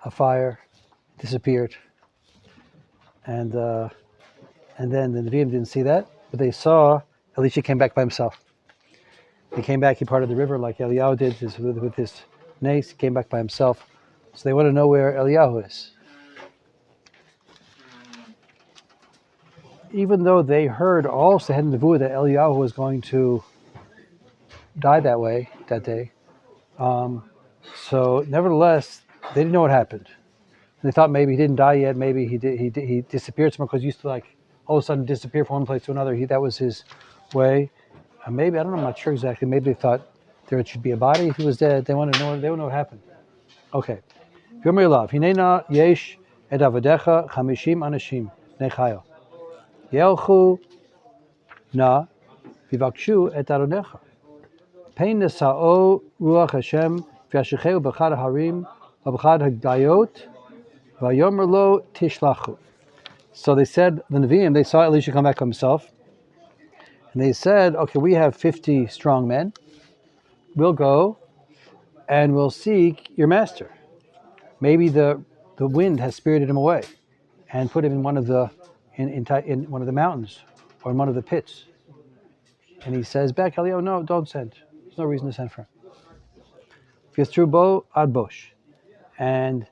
a fire, disappeared, and then the Nevi'im didn't see that, but they saw Elisha came back by himself. He came back, he parted the river like Eliyahu did with his nace, he came back by himself. So they want to know where Eliyahu is. Even though they heard also had nevuah that Eliyahu was going to die that day. So nevertheless, they didn't know what happened. They thought maybe he didn't die yet. Maybe he disappeared somewhere because he used to like all of a sudden disappear from one place to another. That was his way. Maybe I don't know. I'm not sure exactly. Maybe they thought there should be a body if he was dead. They want to know. They want to know what happened. Okay. Yomi Lav. Hinena yesh et avadecha 50 anashim nechayo. Yelchu na vivakshu et aronecha. Pein nesao ruach Hashem v'yashecheu b'chad harim v'b'chad hagdayot v'yomer lo tishlachu. So they said, the Nevi'im, they saw Elisha come back by himself. And they said, okay, we have 50 strong men. We'll go and we'll seek your master. Maybe the wind has spirited him away and put him in one of the in one of the mountains or in one of the pits. And he says back, Eliyahu, no, don't send. There's no reason to send for him. V'yastrubo ad bosh. And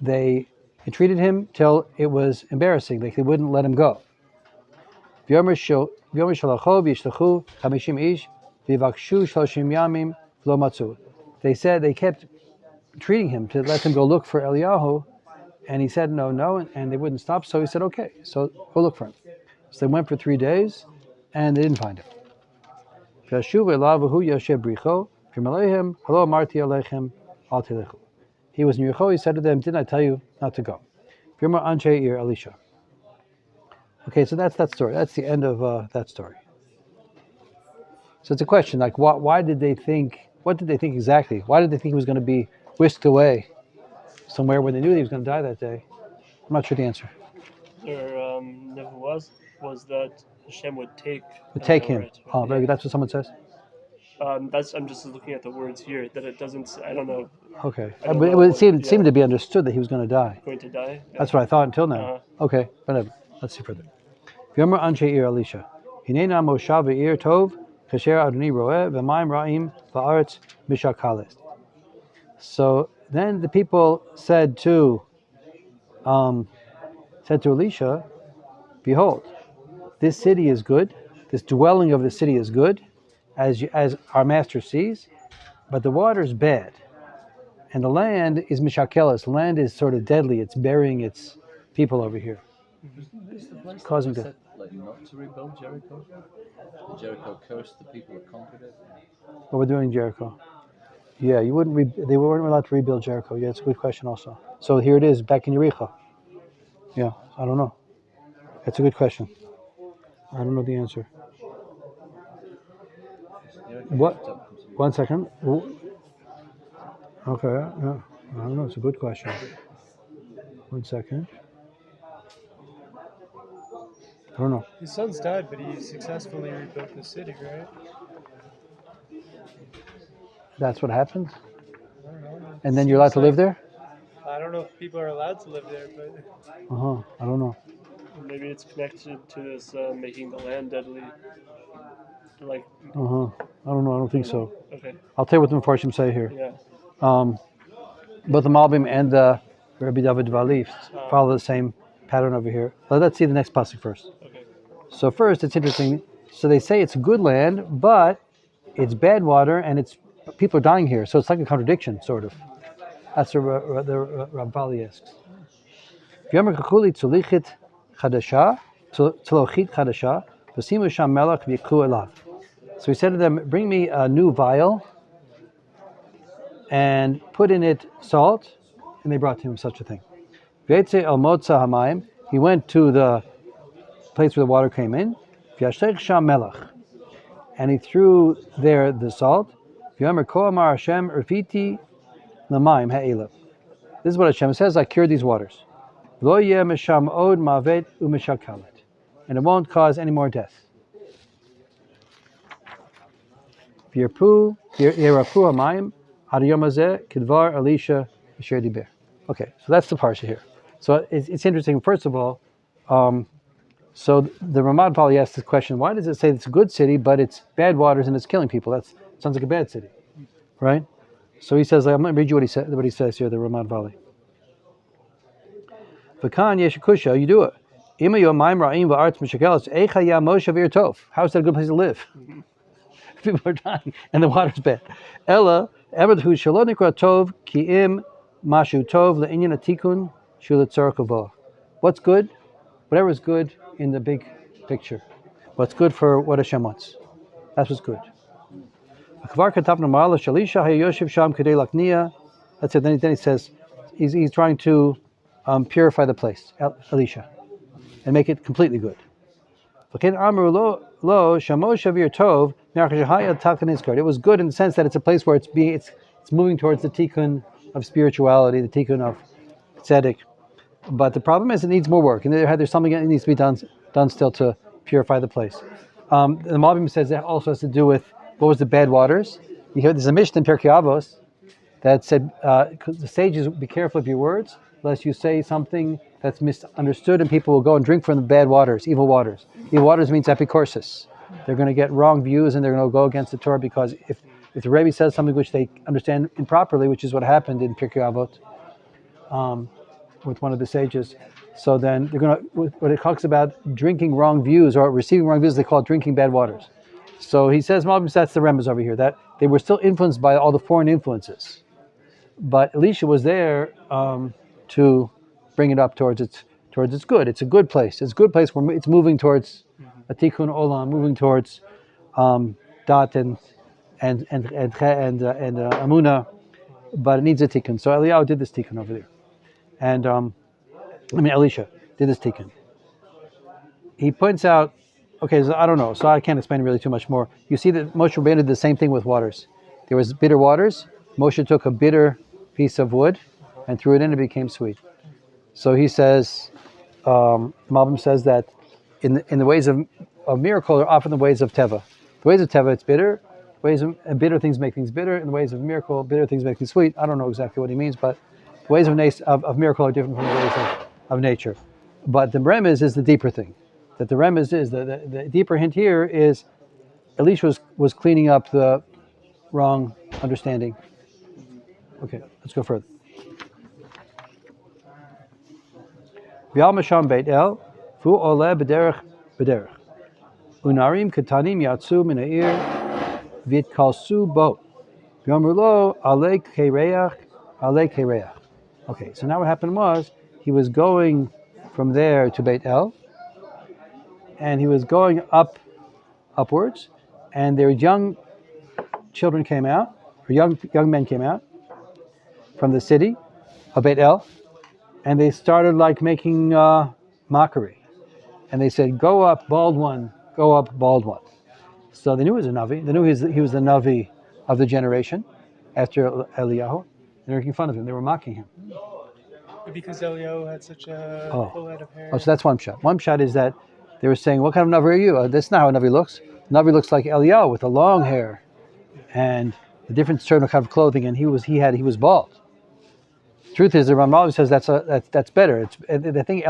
they entreated him till it was embarrassing. Like they wouldn't let him go. They said they kept treating him to let them go look for Eliyahu, and he said no, and they wouldn't stop. So he said, okay, so go look for him. So they went for 3 days, and they didn't find him. He was in Yericho. He said to them, didn't I tell you not to go? Elisha. Okay, so that's that story. That's the end of that story. So it's a question, like, why did they think, what did they think exactly? Why did they think he was going to be whisked away somewhere when they knew he was going to die that day? I'm not sure the answer. Their never was that Hashem would take him. Right. Oh, very good. That's what someone says? I'm just looking at the words here, that it doesn't, I don't know. Okay. It seemed to be understood that he was going to die. Going to die? Yeah. That's what I thought until now. Okay, whatever. Let's see further. V'yomer anshe ir Elisha. Hinena moshav ve'ir tov, kasher adoni roeh, v'mayim ra'im va'aretz mishakales. So then the people said to Elisha, behold, this city is good, this dwelling of the city is good, as our master sees, but the water is bad. And the land is mishakeles. The land is sort of deadly. It's burying its people over here. Is the place causing that death. said, not to rebuild Jericho? The Jericho cursed, the people that conquered it. What we're doing in Jericho? Yeah, you wouldn't. They weren't allowed to rebuild Jericho. Yeah, it's a good question also. So here it is, back in Jericho. Yeah, I don't know. That's a good question. I don't know the answer. What? 1 second. Okay, yeah. I don't know. It's a good question. 1 second. I don't know. His sons died, but he successfully rebuilt the city, right? That's what happened? I don't know. And then you're allowed to live there? I don't know if people are allowed to live there, but... I don't know. Maybe it's connected to this making the land deadly. Like. I don't know. I don't think so. Okay. I'll tell you what the Mepharshim say here. Yeah. Both the Malbim and the Rabbi David Valif follow the same pattern over here. Let's see the next pasuk first. Okay. So first, it's interesting. So they say it's good land, but it's bad water, and it's people are dying here. So it's like a contradiction, sort of. That's what the Rabbali asks. V'yomer kachuli tzulichit chadasha, tzulochit chadasha, v'simu sham melach v'yikhu elav. So he said to them, bring me a new vial and put in it salt, and they brought to him such a thing. V'yetze el motza hamayim, he went to the place where the water came in, v'yashtech sham melach, and he threw there the salt. V'yomer ko amar Hashem rafiti l'mayim ha'elav. This is what Hashem says, I cured these waters. Lo yeh misham od mavet u'mishakalet, and it won't cause any more death. V'yerapu hamayim ad yom hazeh kidvar Elisha asher diber. Okay, so that's the parsha here. So it's interesting. First of all, so the Ramad Pali asked this question: why does it say it's a good city, but it's bad waters and it's killing people? That sounds like a bad city, right? So he says, I'm going to read you what he says here, the Ramad Valley. V'kan yeshikusha, you do it. Ima yomayim ra'im va'artz mishakelos eicha ya moshav ir tov. How is that a good place to live? People are dying and the water's bad. Ella emerhu shalom nikra tov ki im mashu tov le'inyan atikun shulat tzarkavo. What's good? Whatever is good in the big picture. What's good for what Hashem wants. That's what's good. That's it. Then he says he's trying to purify the place, Elisha, and make it completely good. It was good in the sense that it's a place where it's moving towards the tikkun of spirituality, the tikkun of tzedek. But the problem is it needs more work, and there's something that needs to be done still to purify the place. The Malbim says that also has to do with what was the bad waters. There's a Mishnah in Pirkei Avos that said, the sages, be careful of your words, lest you say something that's misunderstood and people will go and drink from the bad waters, evil waters. Evil waters means epicorsis. They're going to get wrong views and they're going to go against the Torah because if the Rabbi says something which they understand improperly, which is what happened in Pirkei Avot with one of the sages, so then they're going to, when it talks about drinking wrong views or receiving wrong views, they call it drinking bad waters. So he says, that's the remez over here, that they were still influenced by all the foreign influences. But Elisha was there to bring it up towards its good. It's a good place. It's a good place where it's moving towards a tikkun olam, moving towards dat and amuna, but it needs a tikkun. So Eliyahu did this tikkun over there, and Elisha did this tikkun. He points out, okay, so I don't know, so I can't explain really too much more. You see that Moshe Rabbeinu did the same thing with waters. There was bitter waters. Moshe took a bitter piece of wood and threw it in, and it became sweet. So he says, Malbim says that in the ways of miracle are often the ways of teva. The ways of teva, it's bitter. Bitter things make things bitter. In the ways of miracle, bitter things make things sweet. I don't know exactly what he means, but the ways of miracle are different from the ways of nature. But the remez is the deeper thing. That the remez is, the deeper hint here is Elisha was cleaning up the wrong understanding. Okay, let's go further. V'al Machon Meir, fu ole b'derech. Unarim ketanim yatsu min ha'ir v'yitkalsu bo. V'yomru lo alei kereach. Okay, so now what happened was he was going from there to Beit El, and he was going upwards, and their young children came out, or young men came out from the city of Beit El, and they started like making mockery, and they said, "Go up, bald one! Go up, bald one!" So they knew he was a navi. They knew he was the navi of the generation after Eliyahu. They were making fun of him. They were mocking him. Because Eliyahu had such a full head of hair. Oh, so that's one shot. One shot is that they were saying, "What kind of navi are you?" That's not how a navi looks. Navi looks like Eliyahu with the long hair and the different certain kind of clothing, and he was bald. Truth is, the Ramah says that's better. The thing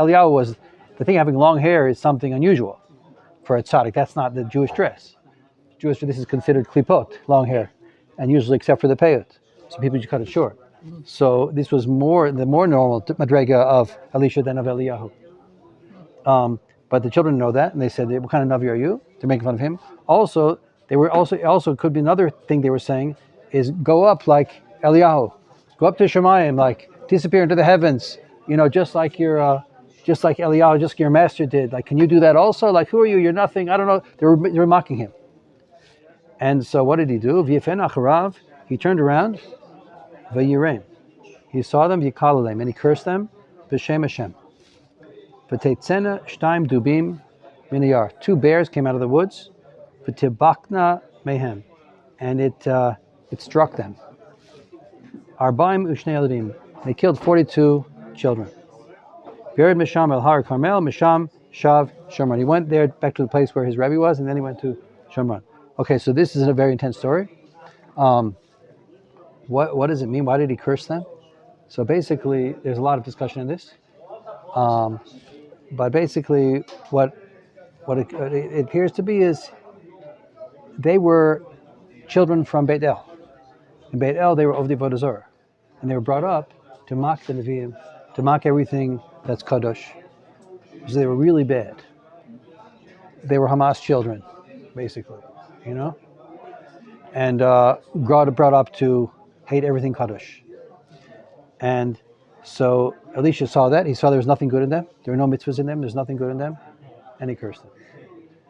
having long hair is something unusual for a tzaddik. That's not the Jewish dress. This is considered klipot, long hair, and usually except for the peyut. So people just cut it short. So this was the more normal madrega of Elisha than of Eliyahu. But the children know that, and they said, "What kind of navi are you?" They're making fun of him. Also, could be another thing they were saying is go up like Eliyahu, go up to Shemayim, like disappear into the heavens, just like Eliyahu, just like your master did. Like, can you do that also? Like, who are you? You're nothing. I don't know. They were mocking him. And so what did he do? V'yefen acharav, he turned around, v'yirem, he saw them, v'yikalelem, and he cursed them, b'shem Hashem. V'teitzena shtaim dubim minayar, 2 bears came out of the woods, v'tibakna mehem, and it struck them. Arbaim u'shnei eladim, they killed 42 children. Buried Misham el Har Carmel, Misham Shav Shomron. He went there back to the place where his Rabbi was, and then he went to Shomron. Okay, so this is a very intense story. What does it mean? Why did he curse them? So basically, there's a lot of discussion in this. But basically, what it appears to be is they were children from Beit El. In Beit El, they were Ovdei Avodah Zarah, and they were brought up to mock the Nevi'im, to mock everything that's Kadosh. So they were really bad. They were Hamas children, basically, and brought up to hate everything Kadosh. And so Elisha saw that. He saw there was nothing good in them. There were no mitzvahs in them. There's nothing good in them. And he cursed them.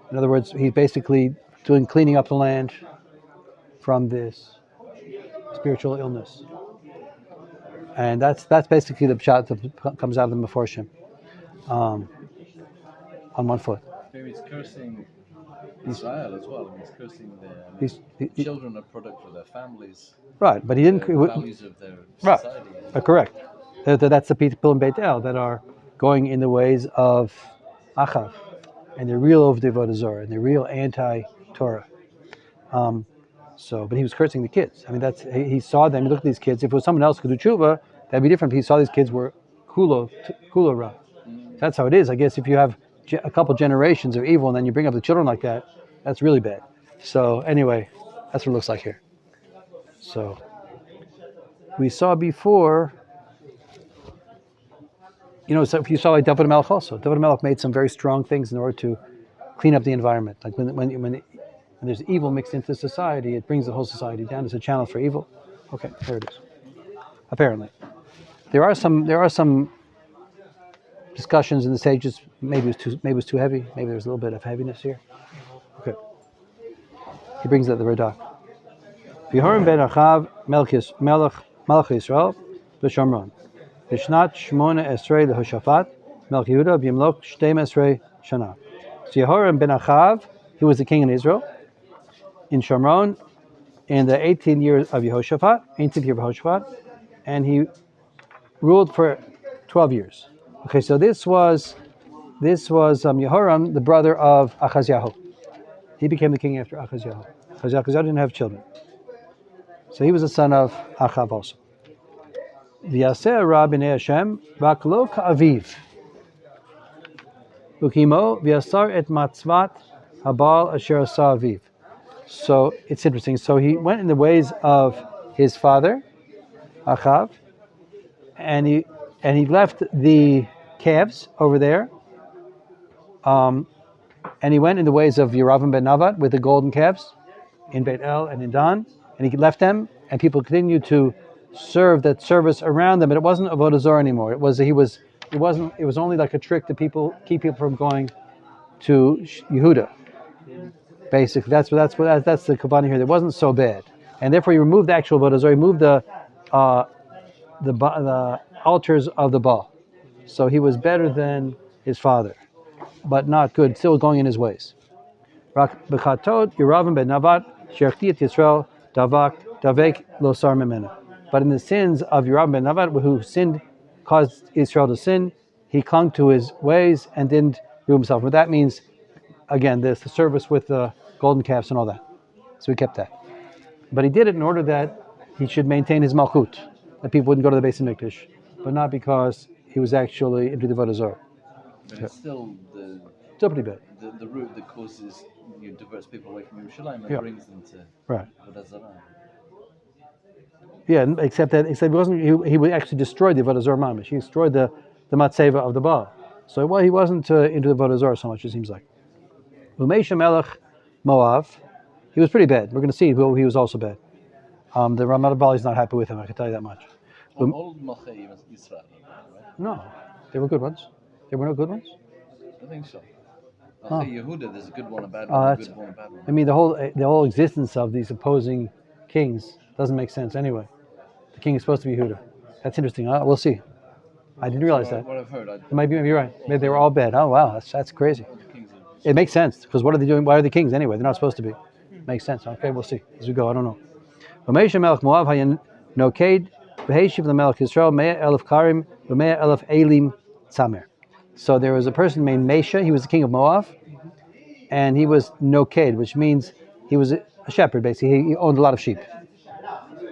In other words, he's basically cleaning up the land from this spiritual illness. And that's basically the pshat that comes out of the Meforshim on one foot. Maybe he's cursing Israel as well. He's cursing the children are product of their families. Right, but he didn't. The values of their society. Right, correct. That's the people in Beit El that are going in the ways of Achav, and they're real Ovdei Avodah Zarah, and they're real anti-Torah. But he was cursing the kids. I mean, he saw them. He looked at these kids. If it was someone else who could do tshuva, that'd be different. He saw these kids were kula ra. That's how it is. I guess if you have a couple generations of evil and then you bring up the children like that, that's really bad. So anyway, that's what it looks like here. So we saw before, so if you saw like David Melech also. David Melech made some very strong things in order to clean up the environment. Like when there's evil mixed into society, it brings the whole society down. It's a channel for evil. Okay, there it is. Apparently, there are some discussions in the sages. Maybe it was too heavy. Maybe there's a little bit of heaviness here. Okay, he brings that the Radak. Aharon ben Achav Melech Yisrael b'Shomron. Bishnat Shmona Esrei leHoshafat Melech Yehuda b'Yimlok Shteim Esrei Shana. So Aharon ben Achav, he was the king in Israel, in Shomron, in the 18th year of Yehoshaphat, 18th year of Yehoshaphat, and he ruled for 12 years. Okay, so this was Aharon, the brother of Achaziyahu. He became the king after Achaziyahu. Achaziyahu didn't have children. So he was the son of Achav also. V'yaseh ra b'nei Hashem rak lo ka'aviv. Ukimo v'yasar et matzvat habal asher asa aviv. So it's interesting. So he went in the ways of his father, Achav, and he left the calves over there. And he went in the ways of Yeravam ben Navat with the golden calves in Beit El and in Dan. And he left them, and people continued to serve that service around them. But it wasn't Avodah Zarah anymore. It was only like a trick to keep people from going to Yehuda. Basically, that's the kavanah here. It wasn't so bad, and therefore he removed the actual Avodah Zarah. He removed the altars of the Baal. So he was better than his father, but not good. Still going in his ways. B'chatot Yeravam ben Navat she'achti et Yisrael davek lo sar memena. But in the sins of Yeravam ben Navat, who sinned, caused Israel to sin, he clung to his ways and didn't remove himself. What that means, again, the service with the golden calves and all that. So he kept that. But he did it in order that he should maintain his malchut, that people wouldn't go to the Beis Hamikdash, but not because he was actually into the Avodah Zarah. But it's still pretty bad. The route that causes diverts people away from Yerushalayim and brings them to Avodah Zarah. Yeah, except he wasn't. He actually destroyed the Avodah Zarah mamish. He destroyed the matzeva of the Baal. So he wasn't into the Avodah Zarah so much. It seems like. Umeisha Melech Moav, he was pretty bad. We're going to see he was also bad. The Ramat Bali is not happy with him. I can tell you that much. All Malchei Israel, right? No, there were good ones. There were no good ones. I think so. Yehuda, there's a good one, a bad one, a good one, a bad one. I mean, the whole existence of these opposing kings doesn't make sense anyway. The king is supposed to be Yehuda. That's interesting. We'll see. I didn't realize that. What I've heard, It might be, maybe you're right. Maybe they were all bad. Oh wow, that's crazy. It makes sense because what are they doing? Why are they kings anyway? They're not supposed to be. Makes sense. Okay, we'll see as we go. I don't know. Umeisha Melech Moav hayan noked v'heishiv leMelech Yisrael 100,000 karim v100,000 elim tzamer. So there was a person named Mesha. He was the king of Moab, and he was noked, which means he was a shepherd. Basically, he owned a lot of sheep,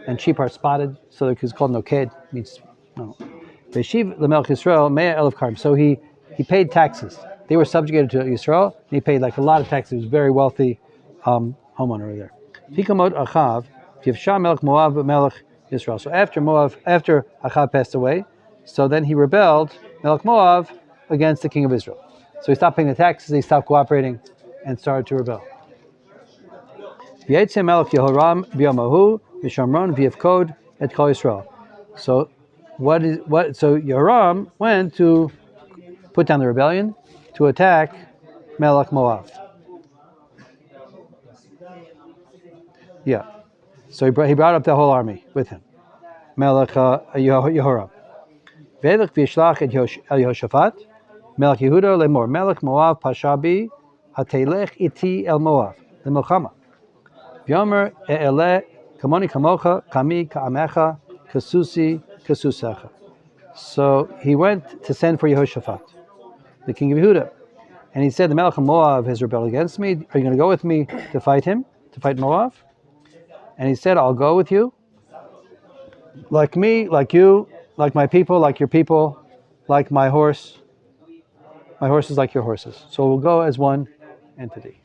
and sheep are spotted, so it's called noked. Means No. Veshiv lemelch Yisrael mea elef karim. So he paid taxes. They were subjugated to Yisrael, and he paid like a lot of taxes. He was a very wealthy homeowner over there. Fikamot Achav, Yivsha melech Moab melech Yisrael. So after Achav passed away, so then he rebelled, Melech Moab, against the king of Israel. So he stopped paying the taxes, he stopped cooperating, and started to rebel. V'yetzeh melech Yehoram v'yomahu v'shamron v'yevkod et kol Yisrael. So So Yehoram went to put down the rebellion, to attack Melech Moab. Yeah. So he brought up the whole army with him. Melech Yehoram. Ve'elech v'yishlach et Yehoshaphat. Melech Yehuda lemor. Melech Moab pashabi hatelech iti el Moab. Lemilchama. V'yomer e'eleh kamoni kamocha kami ka'amecha kasusi kasusecha. So he went to send for Yehoshaphat, the king of Yehuda. And he said, the Melech of Moab has rebelled against me. Are you going to go with me to fight him, to fight Moab? And he said, I'll go with you. Like me, like you, like my people, like your people, like my horse. My horses like your horses. So we'll go as one entity.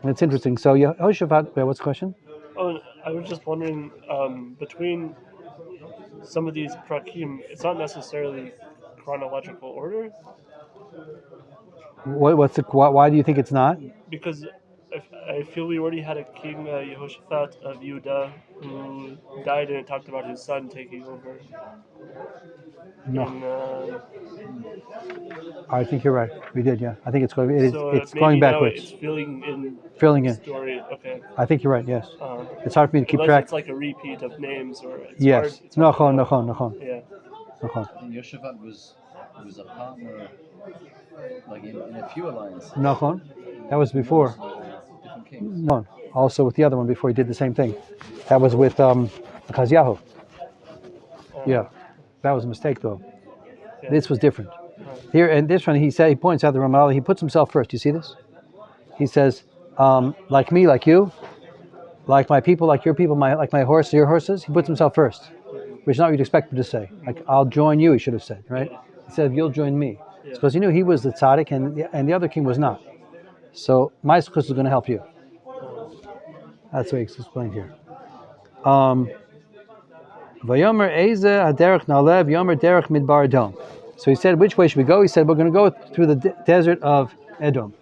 And it's interesting. So Yehoshaphat, what's the question? Oh, I was just wondering, between some of these prakim, it's not necessarily chronological order. Why do you think it's not? Because I feel we already had a king, Yehoshaphat of Judah, who died, and it talked about his son taking over. No. And, I think you're right. We did, yeah. I think it's going. It's maybe going backwards. It's filling in. Story. Okay. I think you're right. Yes. It's hard for me to keep track. It's like a repeat of names, or it's yes. Hard, Nachon. Yeah. Nachon. I think Yehoshaphat was a partner, like in a few alliances. Nachon. That was before. Different kings. No. Also with the other one before he did the same thing. That was with Achazyahu. Yeah. That was a mistake though. Yeah. This was different. Here and this one, he points out the Ramallah. He puts himself first. You see this? He says, like me, like you, like my people, like your people, like my horse, your horses. He puts himself first, which is not what you'd expect him to say. Like, I'll join you, he should have said, right? He said, you'll join me. Because he knew he was the tzaddik and the other king was not. So my sukkah is going to help you. That's what he's explained here. Vayomer Eze Haderech Nalev Yomer Derech Midbar Edom. So he said, which way should we go? He said, we're going to go through the desert of Edom.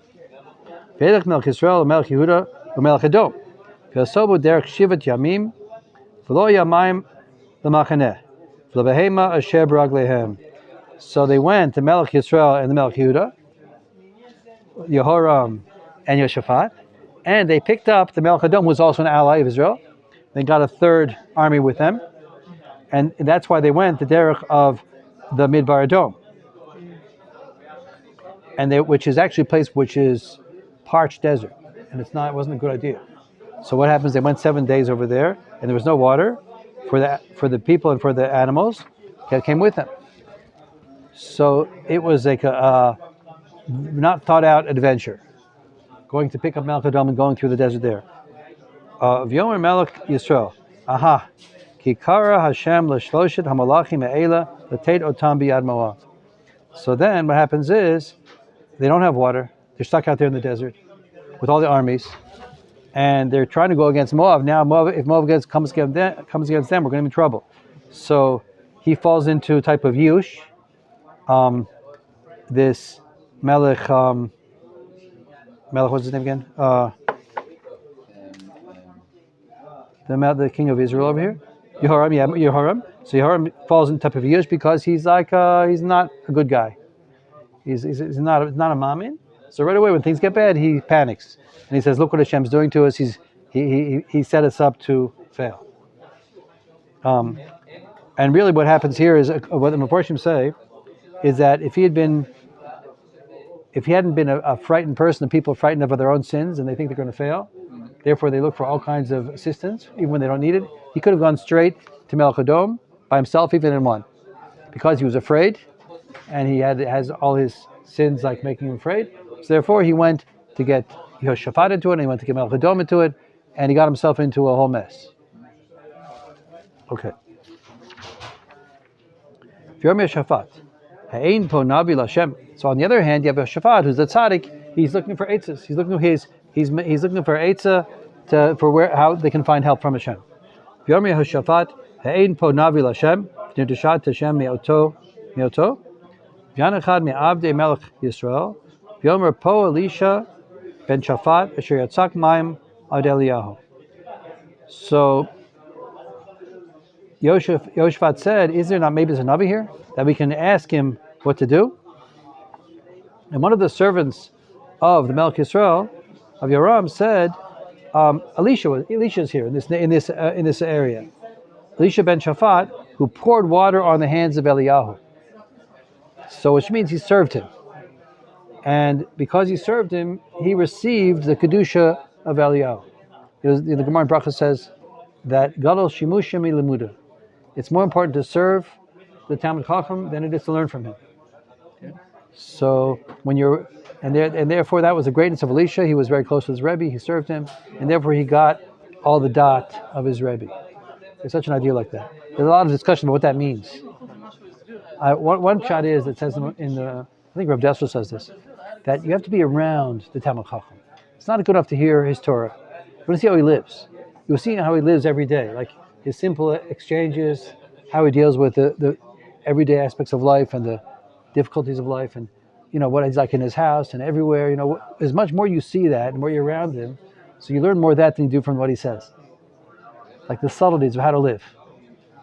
Ve'elech Melech Yisrael, Melech Yehuda, Melech Edom. Ve'asobu Derech Shivat Yamim, V'lo Yamayim L'machaneh, V'lebehema Asher B'raglehem. So they went to Melech Yisrael and the Melech Yehuda, Yehoram and Yehoshaphat, and they picked up the Melech Edom, who was also an ally of Israel. They got a third army with them, and that's why they went the derech of the Midbar Edom, and which is actually a place which is parched desert, and it wasn't a good idea. So what happens? They went 7 days over there, and there was no water for the people and for the animals that came with them. So it was like a not thought out adventure, going to pick up Melech Edom and going through the desert there. V'yomer Melech Yisrael, aha, Kikara Hashem l'shloshet hamalachim e'ela l'teit otam biyad Moab. So then what happens is they don't have water. They're stuck out there in the desert with all the armies, and they're trying to go against Moab. Now, if Moab comes against them, we're going to be in trouble. So he falls into a type of yush. This Melech, what's his name again? The king of Israel over here, Yehoram. So Yehoram falls in type of yush because he's like he's not a good guy. He's not a mamin. So right away when things get bad, he panics and he says, "Look what Hashem's doing to us. He set us up to fail." And really, what happens here is what the Mefarshim say is that if he hadn't been a frightened person, the people are frightened of their own sins and they think they're going to fail. Therefore, they look for all kinds of assistance, even when they don't need it. He could have gone straight to Melech Edom by himself, even in one, because he was afraid, and he has all his sins like making him afraid. So therefore, he went to get Yehoshaphat into it, and he went to get Melech Edom into it, and he got himself into a whole mess. Okay. Yomi Shafat. Ha'ein po navi l'Hashem. So on the other hand, you have a Shafat who's the tzaddik. He's looking for eitzes. He's looking for eitzah for how they can find help from Hashem. Yomi Shafat. Ha'ein po navi l'Hashem. V'nidushat Hashem me'oto. V'yanachad me'avdei Melech Yisrael. V'yomer po Elisha ben Shafat asher yatzak mayim ad Eliyahu. So Yoshafat said, is there not maybe there's a Navi here that we can ask him what to do? And one of the servants of the Melech Yisrael, of Yoram, said, Elisha is here in this area. Elisha ben Shafat, who poured water on the hands of Eliyahu. So which means he served him. And because he served him, he received the Kedusha of Eliyahu. The Gemara in Bracha says that Gadol Shimushim Limuda. It's more important to serve the Talmid Chacham than it is to learn from him. Yeah. So therefore that was the greatness of Elisha. He was very close to his Rebbe. He served him, and therefore he got all the dot of his Rebbe. There's such an idea like that. There's a lot of discussion about what that means. One shot is that says I think Rav Dessler says this, that you have to be around the Talmid Chacham. It's not good enough to hear his Torah. You want to see how he lives. You'll see how he lives every day, like his simple exchanges, how he deals with the everyday aspects of life and the difficulties of life, and what he's like in his house and everywhere. As much more you see that, and more you're around him, so you learn more of that than you do from what he says. Like the subtleties of how to live.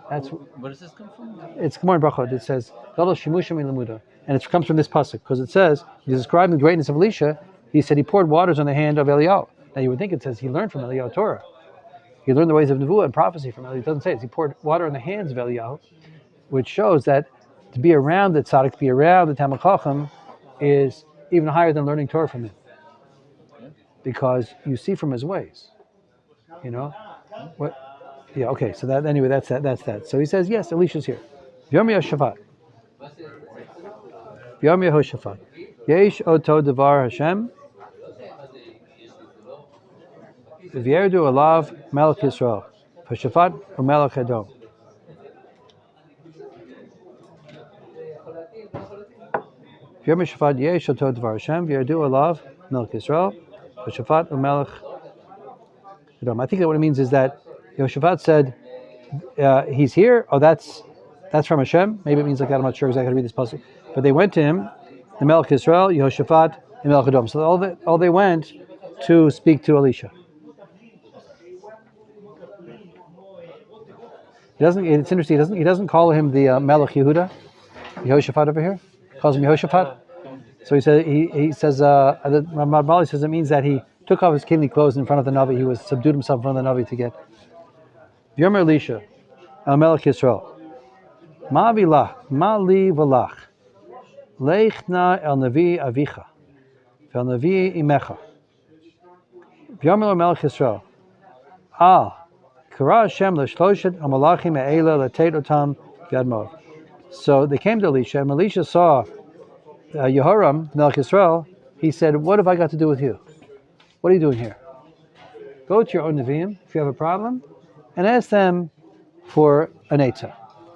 That's where does this come from? It's Gemara in Brachot. It says Gadol Shimushim Lemuda, and it comes from this pasuk because it says he's describing the greatness of Elisha. He said he poured waters on the hand of Eliyahu. Now you would think it says he learned from Eliyahu Torah. He learned the ways of Nevuah and prophecy from Eliyahu. It doesn't say it. He poured water on the hands of Eliyahu, which shows that to be around the tzaddik, to be around the Talmid Chacham, is even higher than learning Torah from him, because you see from his ways. What? Yeah. Okay. So that anyway, that's that. So he says yes, Elisha's here. Yomi Shafat. Yomi Shafat. Yesh oto devar Hashem. V'yerdu alav Melech Yisrael, v'shafat u'melech Edom. V'yom Shafat yesh oto dvar Hashem, v'yerdu alav Melech Yisrael, v'shafat u'melech Edom. I think that what it means is that Yoshafat said, he's here. Oh, that's from Hashem. Maybe it means like that. I'm not sure exactly how to read this passage. But they went to him, the Melech Yisrael, Yehoshaphat, and Melech Edom. So all they went to speak to Elisha. It's interesting. He doesn't call him the Melech Yehuda, Yehoshaphat over here. He calls him Yehoshaphat. So he says the Ramad Bali says it means that he took off his kingly clothes in front of the Navi. He was subdued himself in front of the Navi to get. V'yomer Elisha, El Melech Yisrael, Ma vilach, ma li v'lach, leichna el Navi avicha, ve'el Navi imecha. V'yomer Melech Yisrael, Al, Kara Hashem l'shloshet hamalachim ha'ela l'teit otam v'yad Moav. So they came to Elisha, and Elisha saw Yehoram, Melech Yisrael. He said, what have I got to do with you? What are you doing here? Go to your own Nevi'im if you have a problem, and ask them for an eitzah.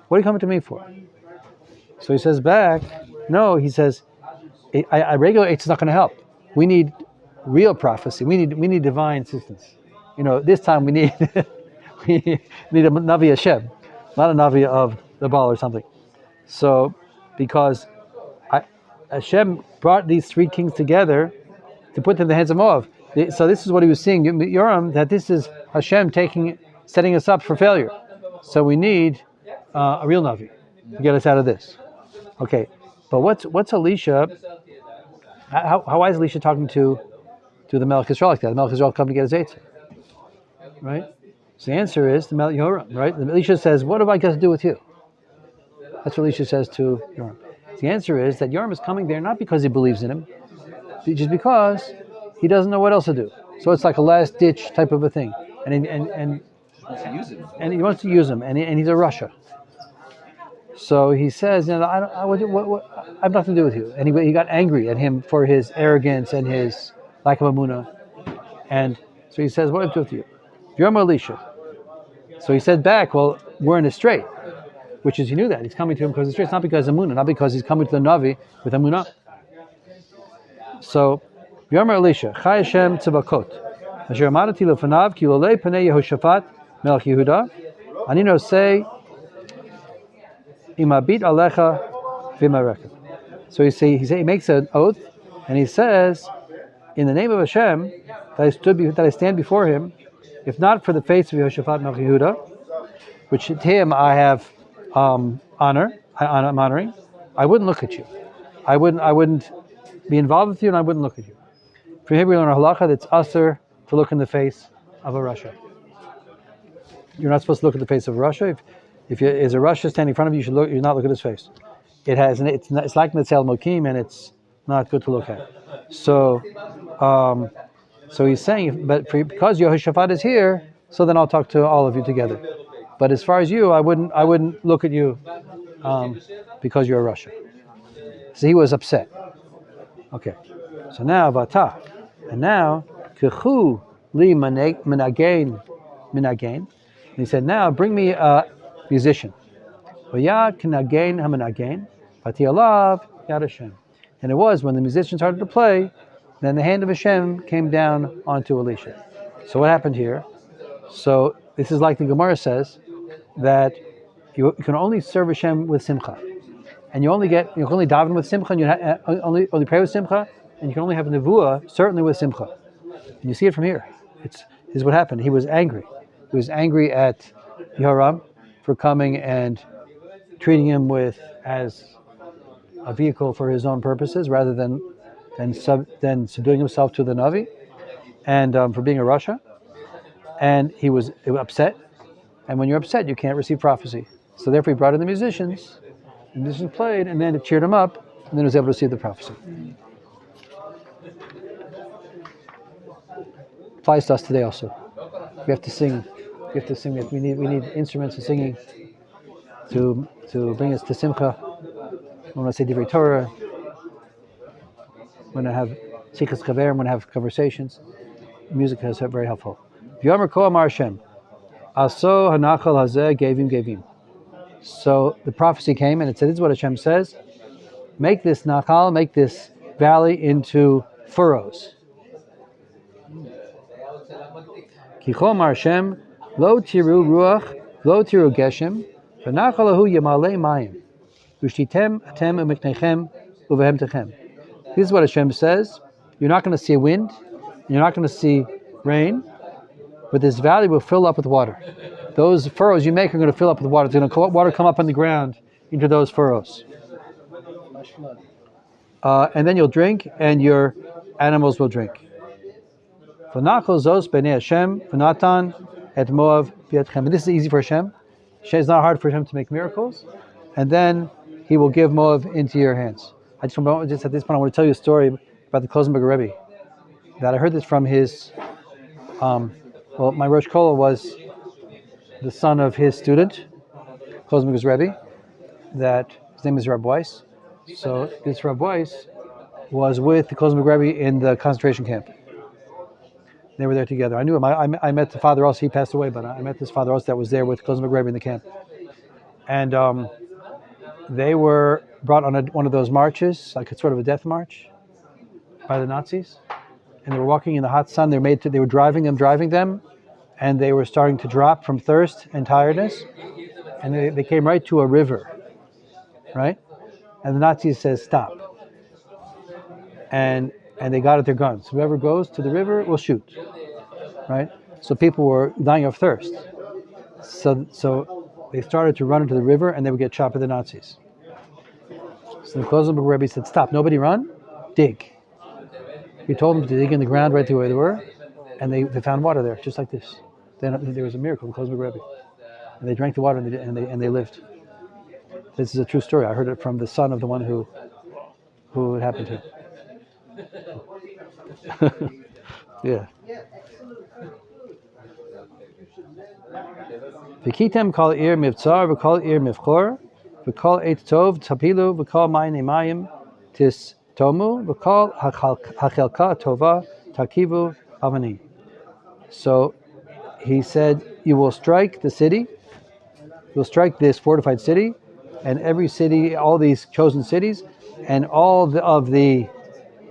What are you coming to me for? So he says back, no, he says, a regular eitzah is not going to help. We need real prophecy. We need divine assistance. This time we need we need a Navi Hashem, not a Navi of the Baal or something. So, because Hashem brought these three kings together to put them in the hands of Moab. So this is what he was seeing, Yoram, that this is Hashem setting us up for failure. So we need a real Navi to get us out of this. Okay, but what's Elisha? How is Elisha talking to the Melech Yisrael like that? The Melech Yisrael come to get his eitzah, right? So the answer is the Melech Yoram, right? Elisha says, "What have I got to do with you?" That's what Elisha says to Yoram. The answer is that Yoram is coming there not because he believes in him, just because he doesn't know what else to do. So it's like a last ditch type of a thing, and he wants to use him, and he's a Russia. So he says, I have nothing to do with you. And he got angry at him for his arrogance and his lack of emunah. And so he says, what do I have to do with you? You're Elisha. So he said back, well, we're in a strait. which is he knew that he's coming to him because it's true. It's not because of Amunah, not because he's coming to the Navi with Amunah. So, Yomer Elisha, Chai Hashem Tzavakot, Asher Amadati Lefanav Ki Olei Panei Yehoshaphat Melech Yehuda, Anino say Imabit Alecha V'Mareka. So he makes an oath, and he says, in the name of Hashem, that I stand before him, if not for the face of Yehoshaphat Melech Yehuda, which to him I have I'm honoring, I wouldn't look at you. I wouldn't be involved with you, and I wouldn't look at you. From here we learn a halacha that's usher to look in the face of a Russia. You're not supposed to look at the face of a Russia. If is a Russia standing in front of you, you're not look at his face. It's like Netzel Mokim, and it's not good to look at. So he's saying, because Yehoshaphat is here, so then I'll talk to all of you together. But as far as you, I wouldn't look at you because you're a Russia. So he was upset. Okay. So now Vata, and now Kechu li minagain. And he said, now bring me a musician. V'yad kinagain haminagain, v'ati alav yad Hashem. And it was when the musician started to play, then the hand of Hashem came down onto Elisha. So what happened here? So this is like the Gemara says, that you can only serve Hashem with simcha, and you can only daven with simcha, and you only pray with simcha, and you can only have nevuah certainly with simcha. And you see it from here. This is what happened. He was angry. He was angry at Yehoram for coming and treating him as a vehicle for his own purposes, rather than subduing himself to the Navi, and for being a Rasha. And he was upset. And when you're upset, you can't receive prophecy. So therefore, he brought in the musicians. The musicians played, and then it cheered him up, and then he was able to receive the prophecy. Applies to us today also. We have to sing. We need instruments and singing to bring us to simcha. When I say divrei Torah, when I have sichas chaver, when I have conversations, music is very helpful. V'yomer ko amar Hashem. Aso hanachal hazeh gevim. So the prophecy came, and it said, this is what Hashem says: make this nachal, make this valley into furrows. Kichom Hashem lo tiru ruach, lo tiru geshem, v'nachalahu yamalei mayim, ushtitem atem umiknechem uvehemtechem. This is what Hashem says: you're not going to see a wind, you're not going to see rain, but this valley will fill up with water. Those furrows you make are going to fill up with water. It's going to water come up on the ground into those furrows. And then you'll drink, and your animals will drink. And this is easy for Hashem. It's not hard for Hashem to make miracles. And then He will give Moab into your hands. Just at this point, I want to tell you a story about the Klosenberger Rebbe. That I heard this from his... my Rosh Kola was the son of his student, Klosenberger's Rebbe, that his name is Rabbi Weiss. So this Rabbi Weiss was with the Klosenberger Rebbe in the concentration camp. They were there together. I knew him. I met the father also. He passed away, but I met this father also that was there with Klosenberger Rebbe in the camp. And they were brought on one of those marches, like a sort of a death march, by the Nazis. And they were walking in the hot sun. They were driving them, and they were starting to drop from thirst and tiredness. And they came right to a river, right? And the Nazis says, stop. And they got at their guns. Whoever goes to the river will shoot, right? So people were dying of thirst. So they started to run into the river, and they would get shot by the Nazis. So the Klosenberger Rebbe said, stop, nobody run, dig. He told them to dig in the ground right where they were, and they found water there, just like this. Then there was a miracle in Klosenberger Rebbe. And they drank the water, and they lived. This is a true story. I heard it from the son of the one who it happened to. Yeah. V'kitem kol ir mivtzar v'kol ir mivchor v'kol eit tov tapilu v'kol mayne mayim tis tomu v'kol hachelka tova takivu avani. So he said, you will strike the city you'll strike this fortified city, and every city, all these chosen cities, and all of the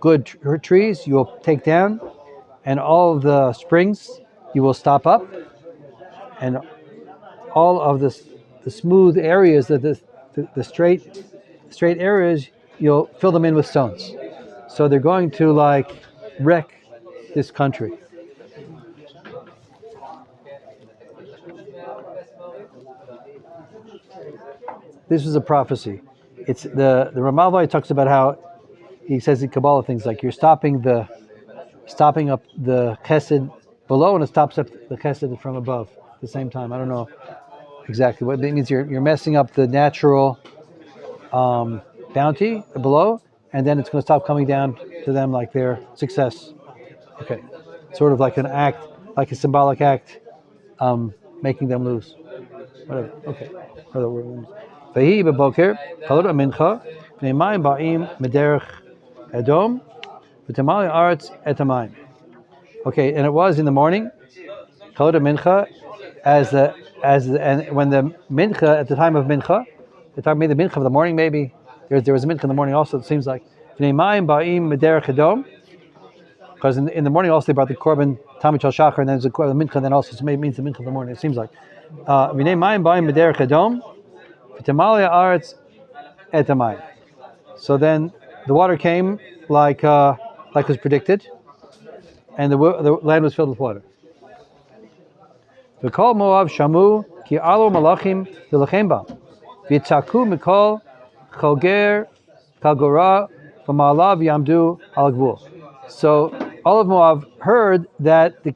good trees you will take down, and all of the springs you will stop up, and all of the smooth areas, the straight areas, you'll fill them in with stones. So they're going to like wreck this country. This was a prophecy. It's the Ramalvai talks about how he says in Kabbalah things like you're stopping up the chesed below, and it stops up the chesed from above at the same time. I don't know exactly what it means. You're messing up the natural bounty below, and then it's going to stop coming down to them like their success. Okay, sort of like an act, like a symbolic act, making them lose. Whatever. Okay. V'hi b'boker kalot mincha v'nei mayim ba'im mederech Edom v'tamali aretz et hamayim. Okay, and it was in the morning, kalot mincha, and when the mincha at the time of mincha, they talk maybe the mincha of the morning, maybe there was a mincha in the morning also. It seems like v'nei mayim ba'im mederech Edom, because in the morning also they brought the korban tamid shel shachar, and then there's the mincha, then also it means the mincha of the morning. It seems like v'nei mayim ba'im mederech Edom. So then the water came like was predicted, and the land was filled with water. V'kol Moav shamu ki alo Melachim v'lechem ba v'yitzaku mikol cholger kalgora v'ma'alav yamdu al gvul. So all of Moab heard that the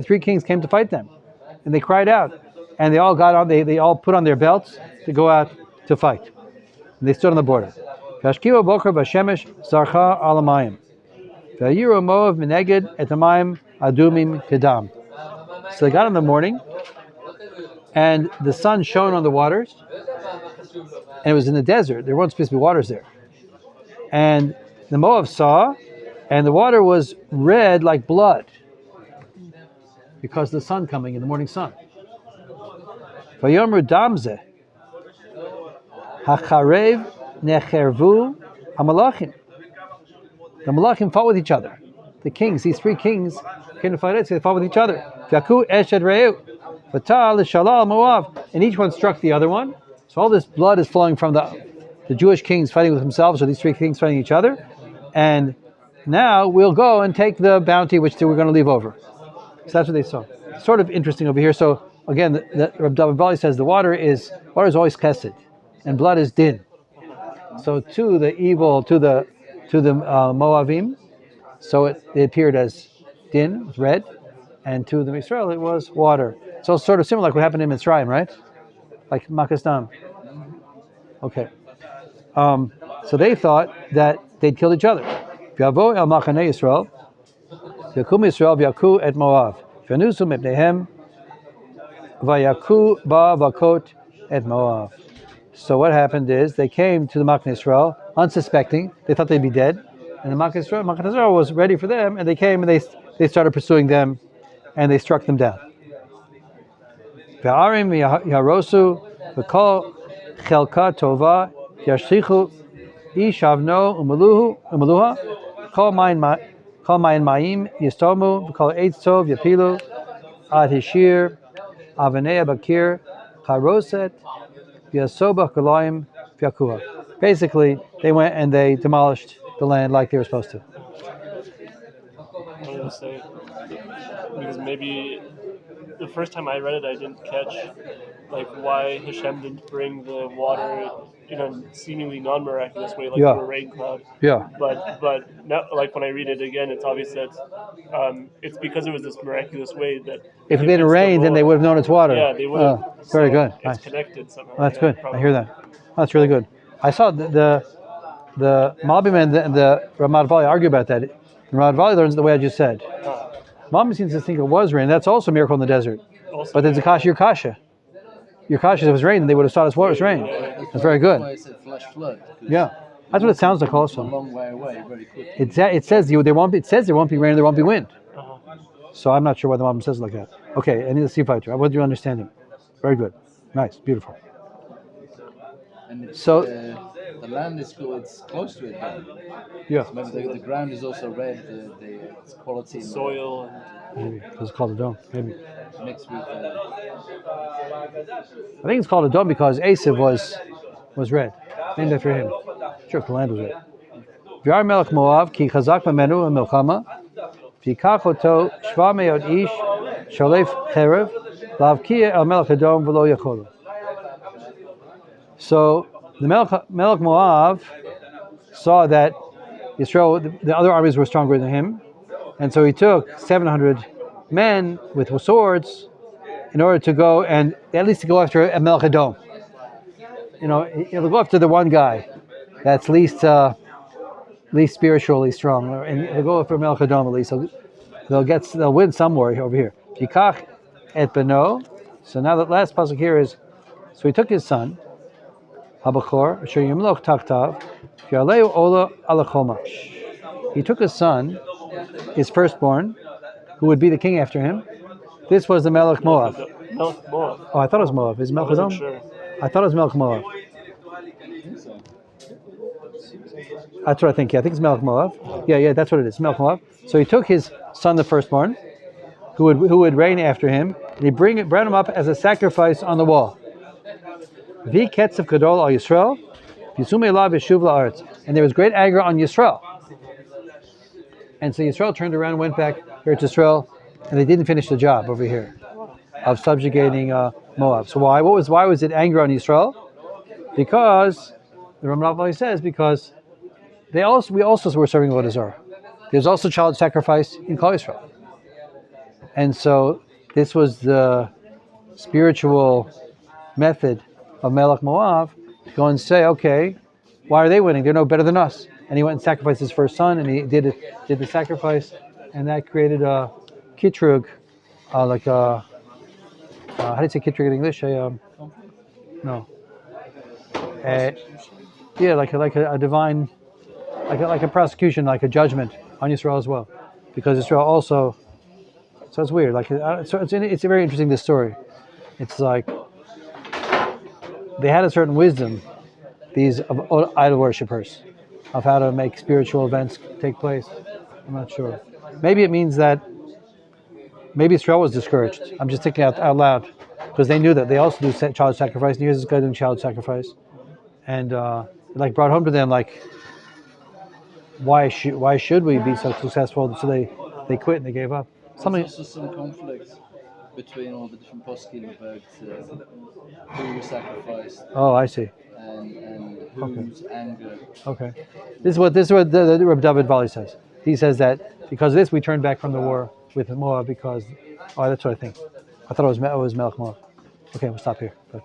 three kings came to fight them, and they cried out, and they all got on. They all put on their belts to go out to fight. And they stood on the border. V'ashkiva boker v'shemesh zarcha alamayim. V'yiru Moav mineged et hamayim adumim kedam. So they got in the morning, and the sun shone on the waters, and it was in the desert. There weren't supposed to be waters there. And the Moab saw, and the water was red like blood because of the sun coming in the morning sun. Vayomru damze hacharev nechervu hamalachim. The Melachim fought with each other. The kings, these three kings, came to fight it, so they fought with each other. Yaku eshed reu, v'tal shalal Moav, and each one struck the other one. So all this blood is flowing from the Jewish kings fighting with themselves, or these three kings fighting each other. And now we'll go and take the bounty which we're going to leave over. So that's what they saw. Sort of interesting over here. So again, Rabbi says the water is always chesed, and blood is din. So to the Moavim, so it appeared as din, it was red, and to the Israel it was water. So it's sort of similar like what happened in Mitzrayim, right? Like Makastam. Okay. So they thought that they'd killed each other. V'yavo el machanei Yisrael, v'yakum Yisrael v'yaku et Moav, v'yanusu mipnehem, v'yaku ba v'akot et Moav. So what happened is they came to the Machane Yisrael unsuspecting. They thought they'd be dead, and the Machane Yisrael was ready for them, and they came and they started pursuing them, and they struck them down. V'arim v'yarosu v'kol chelka tova yashlichu ishavno umaluha kol mayin mayim yistomu v'kol eitz tov yapilu ad hishir avanei bakir charoset v'yasobach galayim v'yakuha. Basically, they went and they demolished the land like they were supposed to. I wanted to say, because maybe the first time I read it, I didn't catch like why Hashem didn't bring the water in a seemingly non-miraculous way, like in a rain cloud. Yeah. But now, like when I read it again, it's obvious that it's because it was this miraculous way that. If it didn't rain, then they would have known it's water. Yeah, they would have. Very good. It's nice. connected somehow. Well, that's good. I hear that. That's really good. I saw the Malbim and the Ramat Vali argue about that. Ramat Vali learns the way I just said. Malbim seems to think it was rain. That's also a miracle in the desert. Also, but there's a kasha. Your kasha if it was rain, they would have thought it was rain. That's very good. That's why I said flash flood. Yeah, that's what it sounds like also. A long way away, very quickly. It says there won't be rain, there won't be wind. So I'm not sure why the Malbim says it like that. Okay, I need to see if I do. I want you to understand him. Very good. Nice. Beautiful. And it's, So the land is good. It's close to it. Then. yeah, So maybe the ground is also red. Its quality in Soil. maybe it's called a dome. Maybe mixed with. I think it's called a dome because Esav was red, named after him. Sure, the land was red. V'yar melech Moav ki chazak mamenu milchama v'yikach oto shva me'od ish sholef cherev lavkia el melech Edom v'lo yacholu. So the melech Moav saw that Yisrael, the other armies were stronger than him, and so he took 700 men with swords in order to go and at least to go after Melech Edom. He'll go after the one guy that's least spiritually strong, and he'll go for Melech Edom at least. They'll win somewhere over here. Yikach et beno. So now the last pasuk here is, so he took his son, Habachor, asher yimloch taktav, v'yaleu ola alachoma. He took his son, his firstborn, who would be the king after him. This was the Melech Moav. Melech Moav. Oh, I thought it was Moav. Is it Melech Edom? Sure. I thought it was Melech Moav. That's what I think. Yeah, I think it's Melech Moav. Yeah, that's what it is. Melech Moav. So he took his son, the firstborn, who would reign after him, and he brought him up as a sacrifice on the wall. Vi ketzav gadol al Yisrael, v'yisum elav yeshuv la'aretz. And there was great anger on Yisrael. And so Yisrael turned around and went back here to Israel, and they didn't finish the job over here of subjugating Moab. So why was it anger on Yisrael? Because the Rabbi says because we also were serving Avodah Zarah. There's also child sacrifice in Klal Yisrael, and so this was the spiritual method of Melech Moav to go and say, okay, why are they winning? They're no better than us. And he went and sacrificed his first son, and he did the sacrifice, and that created a kitrug, like a how do you say kitrug in English? No. Yeah, like a divine, like a prosecution, like a judgment on Israel as well, because Israel also. So it's weird. It's very interesting, this story. It's like they had a certain wisdom, these idol worshippers, of how to make spiritual events take place. I'm not sure. Maybe it means that maybe Israel was discouraged. I'm just thinking out loud, because they knew that they also do child sacrifice. And here's this guy doing child sacrifice, and brought home to them why should we be so successful? So they quit and they gave up. There's also some conflict between all the different poskim about who was sacrificed. Oh, I see. And whose anger. Okay. This is what the Rabbi David Bali says. He says that because of this we turned back from the war with Moab because that's what I think. I thought it was Melech Moab. Okay, we'll stop here. But.